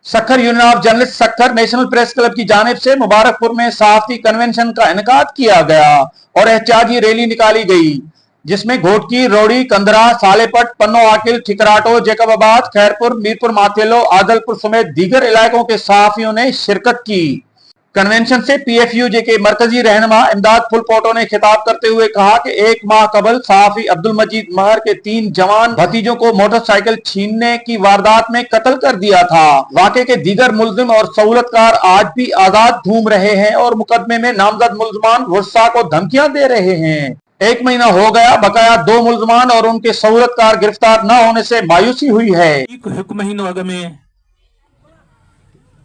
Sukkur union of journalist Sukkur national press club की जानिब से मुबारकपुर में सहाफती कन्वेंशन का इनेकाद किया गया और एहतजाजी रैली निकाली गई, जिसमें घोटकी, रोड़ी, कंदरा, सालेपट, पन्नो आकिल, ठिकराटो, जैकबाबाद, खैरपुर, मीरपुर माथेलो, आदलपुर समेत दीगर इलाकों के सहाफियों ने शिरकत की। कन्वेंशन से पीएफयूजे के मरकजी रहनुमा इमदाद फुलपोटो ने खिताब करते हुए कहा कि एक माह कबल सहाफी अब्दुल मजीद महर के 3 जवान भतीजों को मोटरसाइकिल छीनने की वारदात में कत्ल कर दिया था। वाकई के दीगर मुल्जिम और सहूलतकार आज भी आजाद घूम रहे हैं और मुकदमे में नामजद मुल्जमान गुस्सा को धमकियां दे रहे हैं। 1 महीना हो गया, बकाया 2 मुल्जमान और उनके सहूलतकार गिरफ्तार न होने से मायूसी हुई है। एक महीनो अग में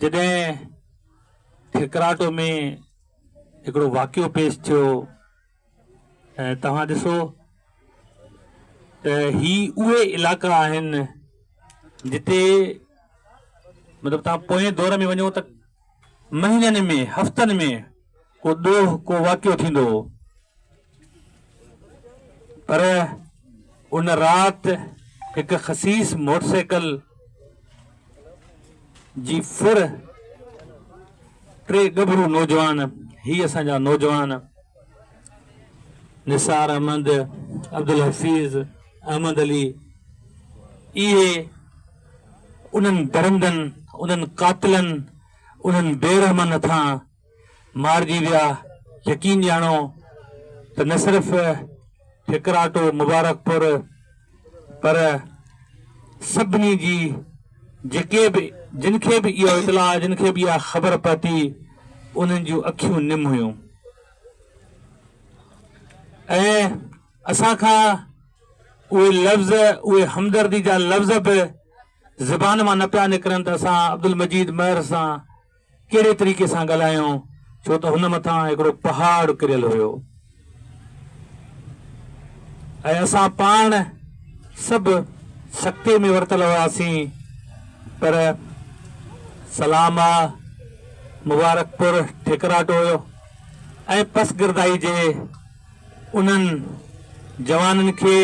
जॾहिं ठिकराटो में हिकिड़ो वाक़ियो पेश थियो ऐं तव्हां ॾिसो त ही उहे इलाइक़ा आहिनि जिते मतिलबु तव्हां पोएं दौर में वञो त महीननि में हफ़्तनि में को ॾोह को वाक़ियो थींदो हो, पर उन राति हिकु ख़सीस मोटरसाइकिल जी फुर 3 गभरू नौजवान, ही असांजा नौजवान निसार अहमद, अब्दुल हफीज़, अहमद अली, इहे उन्हनि दरंदनि, उन्हनि कातिलनि, उन्हनि बेरहमन हथां मारिजी विया। यकीन ॼाणो त न सिर्फ़ ठिकराटो, मुबारकपुर, पर सभिनी जी जेके बि जिनखे बि इहो इतला, जिनखे बि इहा ख़बर पहुती, उन्हनि जूं अखियूं निम हुयूं ऐं असां खां उहे लफ़्ज़, उहे हमदर्दी जा लफ़्ज़ बि ज़बान मां न पिया निकिरनि त असां अब्दुल मजीद महर सां कहिड़े तरीक़े सां ॻाल्हायूं, छो त हुन मथां हिकिड़ो पहाड़ किरियल हुयो ऐं असां पाण सभु सख़्ती में वरितल हुआसीं। पर सलामा, मुबारकपुर, ठिकराटो ऐं पसगिरदाई जे उन्हनि जवाननि खे,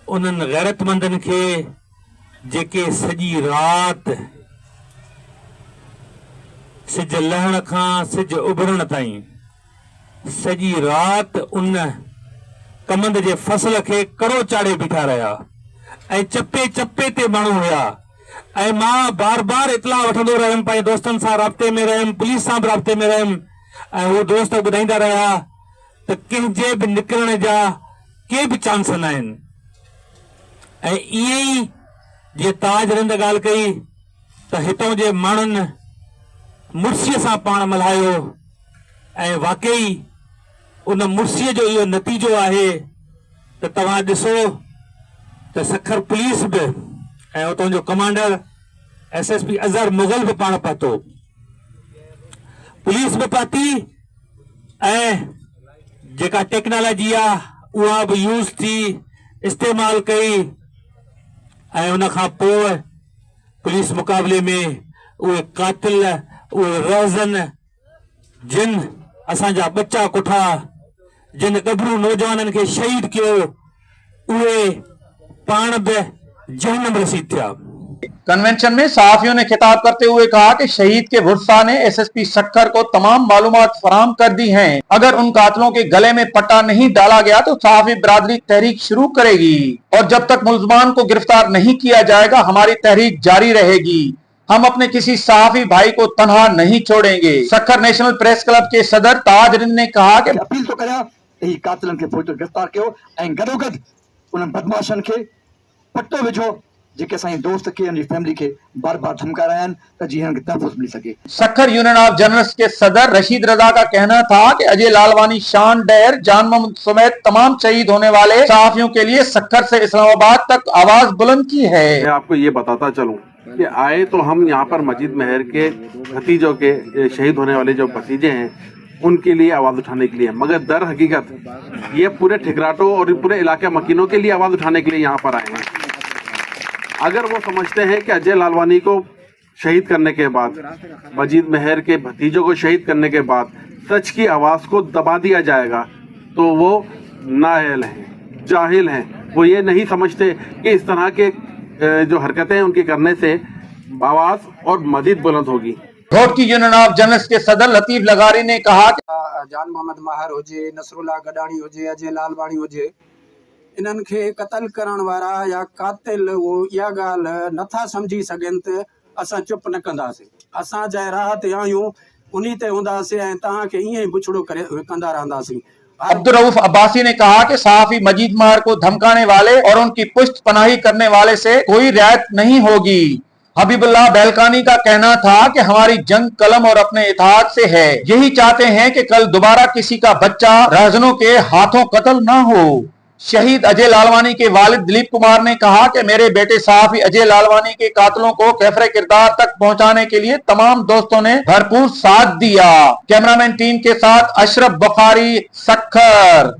उन्हनि गैरतमंदनि खे जेके सॼी राति सिज लहण खां सिज उभरण ताईं सॼी राति उन कमंद जे फसल खे कड़ो चाढ़े बीठा रहिया ऐं चपे चपे ते माण्हू हुया ऐं मां बार बार इतला वठंदो रहियुमि, पंहिंजे दोस्तनि सां राब्ते में रहियुमि, पुलिस सां बि राब्ते में रहियुमि ऐं उहे दोस्त ॿुधाईंदा रहिया त कंहिंजे बि निकिरण जा के बि चांस न आहिनि। ऐं ईअं ई जीअं ताजरंद ॻाल्हि कई त हितां जे माण्हुनि मुर्सीअ सां पाण मल्हायो ऐं वाकई उन मुर्सीअ जो इहो नतीजो आहे त तव्हां ॾिसो त सखर पुलिस बि ऐं उतां जो कमांडर एसएसपी अज़हर मुग़ल बि पाण पहुतो, पुलिस बि पहुती ऐं जेका टेक्नोलॉजी आहे उहा बि यूज़ थी, इस्तेमालु कई ऐं उन खां पोइ पुलिस मुक़ाबले में उहे कातिल, उहे रहज़न, जिन असांजा बच्चा कुठा, जिन गभरू नौजवाननि खे शहीद कयो, उहे पाण बि जहन्नम रसीद थिया। कन्वेंशन में सहाफियों ने खिताब करते हुए कहा कि शहीद के वुरसा ने एसएसपी सखर को तमाम मालूमात फराहम कर दी हैं। अगर उन कातिलों के गले में पट्टा नहीं डाला गया तो सहाफी बिरादरी तहरीक शुरू करेगी और जब तक मुल्जमान को गिरफ्तार नहीं किया जाएगा हमारी तहरीक जारी रहेगी। हम अपने किसी सहाफी भाई को तनहा नहीं छोड़ेंगे। सखर नेशनल प्रेस क्लब के सदर ताजरिन ने कहा कि अपील तो करिया ही कातिलन खे फौज गिरफ्तार कयो ऐं गॾोगॾु उन्हनि बदमाशनि खे पट्टो विझो जेके असांजे दोस्त खे, उनजी फैमिली खे बार बार धमका रहा है त जीअं हिनखे तहफ़्फ़ुज़ मिली सके। सखर यूनियन ऑफ जर्नलिस्ट के सदर रशीद रजा का कहना था कि अजय लालवानी, शान डैर, जान मोहम्मद समेत तमाम शहीद होने वाले सहाफियों के लिए सखर से इस्लामाबाद तक आवाज बुलंद की है। मैं आपको ये बताता चलूं कि आए तो हम यहाँ पर मजीद महर के भतीजों के, शहीद होने वाले जो भतीजे हैं उनके लिए आवाज उठाने के लिए, मगर दर हकीकत ये पूरे ठिकराटो और पूरे इलाके मकीनों के लिए आवाज उठाने के लिए यहाँ पर आए हैं। अगर वो समझते हैं कि अजय लालवानी को शहीद करने के बाद, मजीद महर के भतीजों को शहीद करने के बाद सच की आवाज को दबा दिया जाएगा तो वो नाअहल हैं, जाहिल हैं। वो ये नहीं समझते कि इस तरह के जो हरकतें उनके करने से आवाज और मजीद बुलंद होगी। घोटकी यूनियन ऑफ जर्नलिस्ट के सदर लतीफ लगारी ने कहा कि जान मोहम्मद माहर हुजे, नसरुल्ला गडाणी हुजे, अजय लालवाणी हुजे, इन्हनि खे क़तल करण वारा या कातिल वो इहा ॻाल्हि नथा सम्झी सघनि त असां चुप न कंदासीं। असां जंहिं राह ते आहियूं उन्ही ते हूंदासीं ऐं तव्हांखे ईअं ई बुछड़ो करे कंदा रहंदासीं। अब्दुल रऊफ अब्बासी ने कहा कि सहाफी मजीद महर को धमकाने वाले और उनकी पुष्ट पनाही करने वाले से कोई रियायत नहीं होगी। हबीबुल्लाह बैलकानी का कहना था कि हमारी जंग कलम और अपने इत्तेहाद से है। यही चाहते हैं कि कल दोबारा किसी का बच्चा रहजनों के हाथों कत्ल ना हो। शहीद अजय लालवानी के वालिद दिलीप कुमार ने कहा कि मेरे बेटे सहाफी अजय लालवानी के कातलों को कैफरे किरदार तक पहुंचाने के लिए तमाम दोस्तों ने भरपूर साथ दिया। कैमरामैन टीम के साथ अशरफ बुखारी, सक्खर।